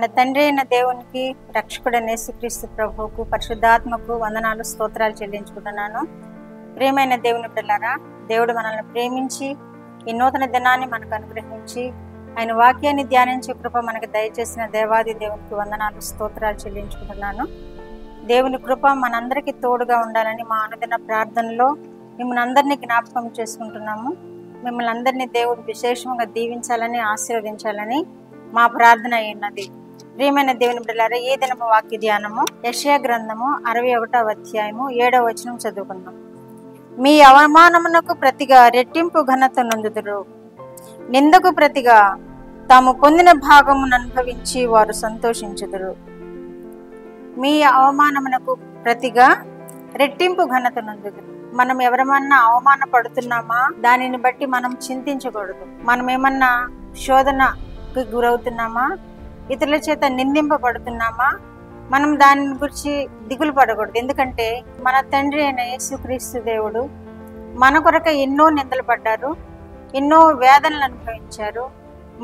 మన తండ్రి అయిన దేవునికి, రక్షకుడైన యేసుక్రీస్తు ప్రభువుకు, పరిశుద్ధాత్మకు వందనాలు, స్తోత్రాలు చెల్లించుకుంటున్నాను. ప్రియమైన దేవుని బిడ్డలారా, దేవుడు మనల్ని ప్రేమించి ఈ నూతన దినాన్ని మనకు అనుగ్రహించి ఆయన వాక్యాన్ని ధ్యానించే కృప మనకు దయచేసిన దేవాది దేవునికి వందనాలు, స్తోత్రాలు చెల్లించుకుంటున్నాను. దేవుని కృప మనందరికీ తోడుగా ఉండాలని మా అనుదిన ప్రార్థనలో మిమ్మల్ని అందరినీ జ్ఞాపకం చేసుకుంటున్నాము. మిమ్మల్ని అందరినీ దేవుడు విశేషంగా దీవించాలని, ఆశీర్వదించాలని మా ప్రార్థన అయినది. ప్రియమైన దేవుని బిడ్డలారా, ఈ దినపు వాక్య ధ్యానము యెషయా గ్రంథము 61వ అధ్యాయము 7వ వచనం చదువుకుందాం. మీ అవమానమునకు ప్రతిగా రెట్టింపు ఘనత నొందుదురు, నిందకు ప్రతిగా తాము పొందిన భాగమును అనుభవించి వారు సంతోషించుదురు. మీ అవమానమునకు ప్రతిగా రెట్టింపు ఘనత నొందుదురు. మనం ఎవరమన్నా అవమాన పడుతున్నామా దానిని బట్టి మనం చింతించకూడదు. మనం ఏమన్నా శోధనకు గురవుతున్నామా, ఇతరుల చేత నిందింపబడుతున్నామా, మనం దాని గురించి దిగులు పడకూడదు. ఎందుకంటే మన తండ్రి అయిన యేసుక్రీస్తు దేవుడు మన కొరకే ఎన్నో నిందలు పడ్డారు, ఎన్నో వేదనలు అనుభవించారు.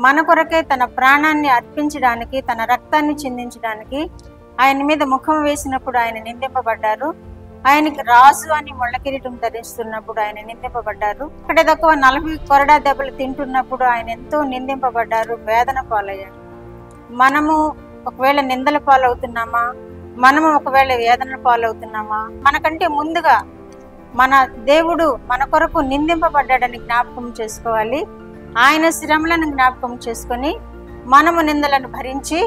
మన కొరకే తన ప్రాణాన్ని అర్పించడానికి, తన రక్తాన్ని చిందించడానికి ఆయన మీద ముఖం వేసినప్పుడు ఆయన నిందింపబడ్డారు. ఆయనకి రాజు అని ముళ్ళ కిరీటం ధరిస్తున్నప్పుడు ఆయన నిందింపబడ్డారు. అక్కడే తక్కువ 40 కొరడా దెబ్బలు తింటున్నప్పుడు ఆయన ఎంతో నిందింపబడ్డారు, వేదన పాలయ్యారు. మనము ఒకవేళ నిందల పాలవుతున్నామా, మనము ఒకవేళ వేదన పాలవుతున్నామా, మనకంటే ముందుగా మన దేవుడు మన కొరకు నిందింపబడ్డాడని జ్ఞాపకం చేసుకోవాలి. ఆయన శ్రమలను జ్ఞాపకం చేసుకొని మనము నిందలను భరించి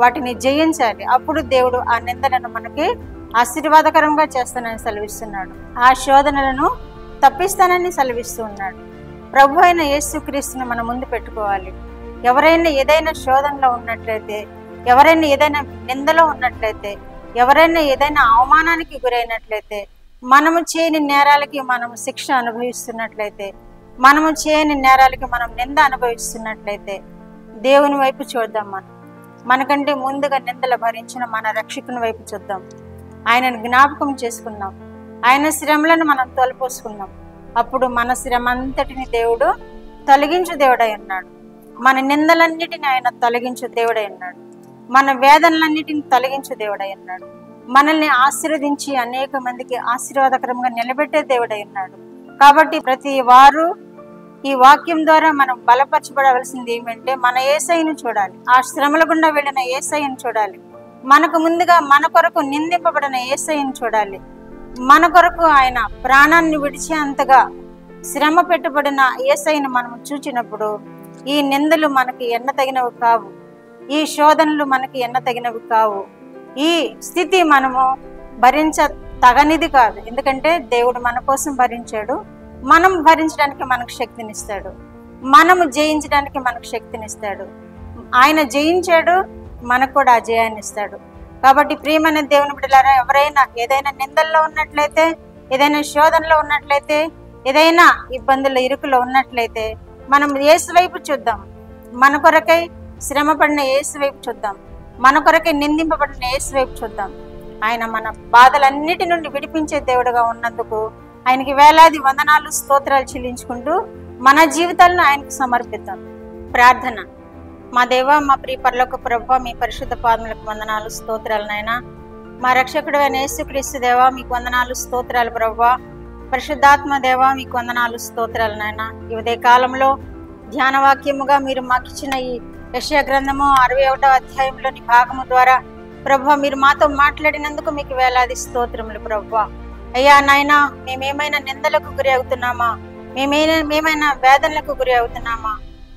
వాటిని జయించాలి. అప్పుడు దేవుడు ఆ నిందలను మనకి ఆశీర్వాదకరంగా చేస్తానని సెలవిస్తున్నాడు. ఆ శోధనలను తప్పిస్తానని సెలవిస్తూ ఉన్నాడు. ప్రభు అయిన యేసుక్రీస్తుని మన ముందు పెట్టుకోవాలి. ఎవరైనా ఏదైనా శోధనలో ఉన్నట్లయితే, ఎవరైనా ఏదైనా నిందలో ఉన్నట్లయితే, ఎవరైనా ఏదైనా అవమానానికి గురైనట్లయితే, మనము చేయని నేరాలకి మనము శిక్ష అనుభవిస్తున్నట్లయితే, మనము చేయని నేరాలకి మనం నింద అనుభవిస్తున్నట్లయితే దేవుని వైపు చూద్దాం. మనకంటే ముందుగా నిందలు భరించిన మన రక్షకుని వైపు చూద్దాం. ఆయనను జ్ఞాపకం చేసుకున్నాం, ఆయన శ్రమలను మనం తోలిపోసుకున్నాం. అప్పుడు మన శ్రమ అంతటిని దేవుడు తొలగించు దేవుడై ఉన్నాడు. మన నిందలన్నిటిని ఆయన తొలగించు దేవుడై ఉన్నాడు. మన వేదనలన్నిటిని తొలగించు దేవుడై ఉన్నాడు. మనల్ని ఆశీర్వదించి అనేక మందికి ఆశీర్వాదకరంగా నిలబెట్టే దేవుడై ఉన్నాడు. కాబట్టి ప్రతి వారు ఈ వాక్యం ద్వారా మనం బలపరచబడవలసింది ఏమంటే మన యేసయ్యను చూడాలి. ఆ శ్రమల గుండా వెళ్ళిన యేసయ్యను చూడాలి. మనకు ముందుగా మన కొరకు నిందింపబడిన యేసయ్యను చూడాలి. మన కొరకు ఆయన ప్రాణాన్ని విడిచే అంతగా శ్రమ పెట్టబడిన యేసయ్యను మనం చూచినప్పుడు ఈ నిందలు మనకి ఎన్నతగినవి కావు, ఈ శోధనలు మనకి ఎన్నతగినవి కావు, ఈ స్థితి మనము భరించ తగనిది కాదు. ఎందుకంటే దేవుడు మన కోసం భరించాడు. మనం భరించడానికి మనకు శక్తినిస్తాడు, మనము జయించడానికి మనకు శక్తినిస్తాడు. ఆయన జయించాడు, మనకు కూడా ఆ జయాన్ని ఇస్తాడు. కాబట్టి ప్రియమైన దేవుని బిడ్డలారా, ఎవరైనా ఏదైనా నిందల్లో ఉన్నట్లయితే, ఏదైనా శోధనలో ఉన్నట్లయితే, ఏదైనా ఇబ్బందుల ఇరుకులో ఉన్నట్లయితే మనం యేసు వైపు చూద్దాం. మన కొరకై శ్రమ పడిన యేసు వైపు చూద్దాం. మన కొరకై నిందింపబడిన యేసు వైపు చూద్దాం. ఆయన మన బాధలన్నిటి నుండి విడిపించే దేవుడుగా ఉన్నందుకు ఆయనకి వేలాది వందనాలు, స్తోత్రాలు చెల్లించుకుంటూ మన జీవితాలను ఆయనకు సమర్పిద్దాం. ప్రార్థన. మా దేవ, మా ప్రియ పరలోక ప్రభువా, మీ పరిశుద్ధ పాదములకు వందనాలు, స్తోత్రాలు నాయనా. మా రక్షకుడు అయిన యేసుక్రీస్తు దేవా, మీకు వందనాలు, స్తోత్రాలు ప్రభువా. పరిశుద్ధాత్మ దేవా, మీకు వందనాలు, స్తోత్రాలు నాయనా. ఈ ఉదయ కాలంలో ధ్యాన వాక్యముగా మీరు మాకు ఇచ్చిన ఈ యెషయా గ్రంథము 61వ అధ్యాయంలోని భాగము ద్వారా ప్రభువా మీరు మాతో మాట్లాడినందుకు మీకు వేలాది స్తోత్రములు ప్రభువా. అయ్యా నాయనా, మేమేమైనా నిందలకు గురి అవుతున్నామా, మేమైనా వేదనలకు గురి అవుతున్నామా,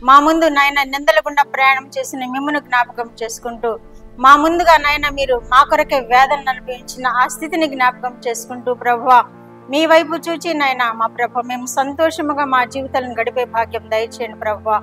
మా ముందు నాయన నిందల గుండా ప్రయాణం చేసిన మిమ్మల్ని జ్ఞాపకం చేసుకుంటూ, మా ముందుగా నాయన మీరు మా కొరకే వేదనలు అనుభవించిన ఆ స్థితిని జ్ఞాపకం చేసుకుంటూ ప్రభువా మీ వైపు చూచి నాయన మా ప్రభు మేము సంతోషముగా మా జీవితాలను గడిపే భాగ్యం దయచేయండి ప్రభువా.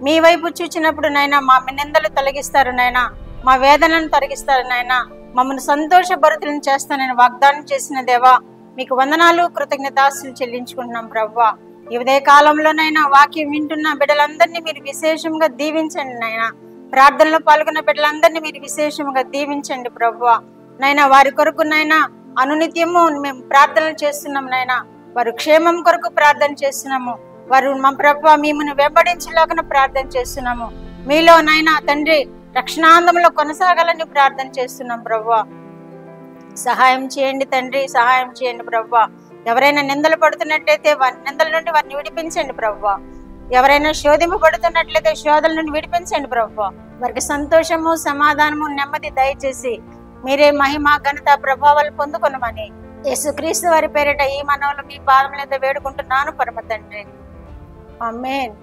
మీ వైపు చూచినప్పుడు నాయన మా నిందలు తొలగిస్తారు నాయన, మా వేదనను తొలగిస్తారు నాయన, మమ్మల్ని సంతోషభరితులను చేస్తానని వాగ్దానం చేసిన దేవా మీకు వందనాలు, కృతజ్ఞతాస్తులు చెల్లించుకుంటున్నాం ప్రభువా. ఈ ఉదయ కాలంలోనైనా వాక్యం వింటున్న బిడ్డలందరినీ మీరు విశేషంగా దీవించండి నాయన. ప్రార్థనలో పాల్గొన్న బిడ్డలందరినీ మీరు విశేషంగా దీవించండి ప్రభువా. నైనా వారి కొరకు నైనా అనునిత్యము మేము ప్రార్థనలు చేస్తున్నాం నాయన. వారు క్షేమం కొరకు ప్రార్థన చేస్తున్నాము. వారు మా ప్రభువా మిమ్మల్ని వెంబడించలాగా ప్రార్థన చేస్తున్నాము. మీలో నైనా తండ్రి రక్షణాందంలో కొనసాగాలని ప్రార్థన చేస్తున్నాం ప్రభువా. సహాయం చేయండి తండ్రి, సహాయం చేయండి ప్రభువా. ఎవరైనా నిందలు పడుతున్నట్లయితే వారి నిందల నుండి వారిని విడిపించండి ప్రభువా. ఎవరైనా శోధింపబడుతున్నట్లయితే శోధల నుండి విడిపించండి ప్రభువా. వారికి సంతోషము, సమాధానము, నెమ్మది దయచేసి మీరే మహిమ, ఘనత, ప్రభావాలు పొందుకొనమని యేసుక్రీస్తు వారి పేరిట ఈ మనవులు మీ పాదముల మీద వేడుకుంటున్నాను పరమ తండ్రి. ఆమేన్.